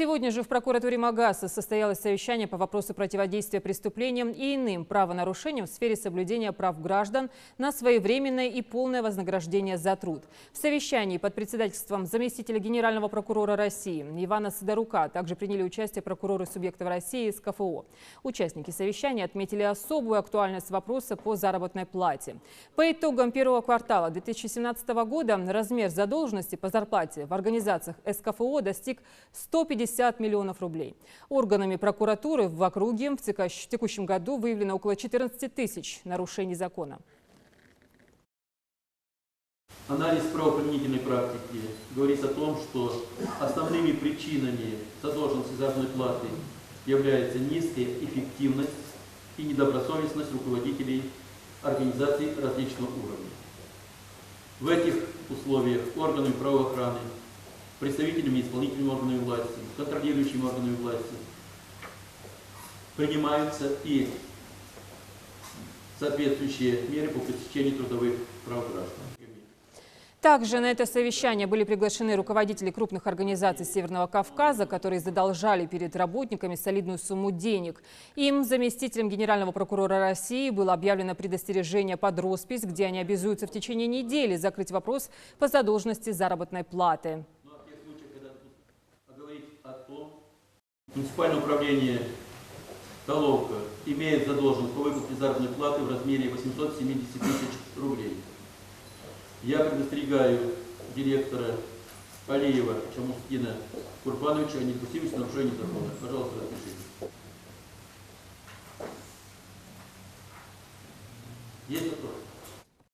Сегодня же в прокуратуре Магаса состоялось совещание по вопросу противодействия преступлениям и иным правонарушениям в сфере соблюдения прав граждан на своевременное и полное вознаграждение за труд. В совещании под председательством заместителя генерального прокурора России Ивана Сидорука также приняли участие прокуроры субъектов России из КФО. Участники совещания отметили особую актуальность вопроса по заработной плате. По итогам первого квартала 2017 года размер задолженности по зарплате в организациях СКФО достиг 150 миллионов рублей. Органами прокуратуры в округе в текущем году выявлено около 14 тысяч нарушений закона. Анализ правоприменительной практики говорит о том, что основными причинами задолженности заработной платы является низкая эффективность и недобросовестность руководителей организаций различного уровня. В этих условиях органами правоохраны, представителями исполнительными органами власти, контролирующими органами власти принимаются и соответствующие меры по пресечению трудовых прав граждан. Также на это совещание были приглашены руководители крупных организаций Северного Кавказа, которые задолжали перед работниками солидную сумму денег. Им, заместителем генерального прокурора России, было объявлено предостережение под роспись, где они обязуются в течение недели закрыть вопрос по задолженности заработной платы. Муниципальное управление Толовка имеет задолженность по выплате заработной платы в размере 870 тысяч рублей. Я предостерегаю директора Алиева Шамустина Курбановича о недопустимости нарушения закона. Пожалуйста, разрешите.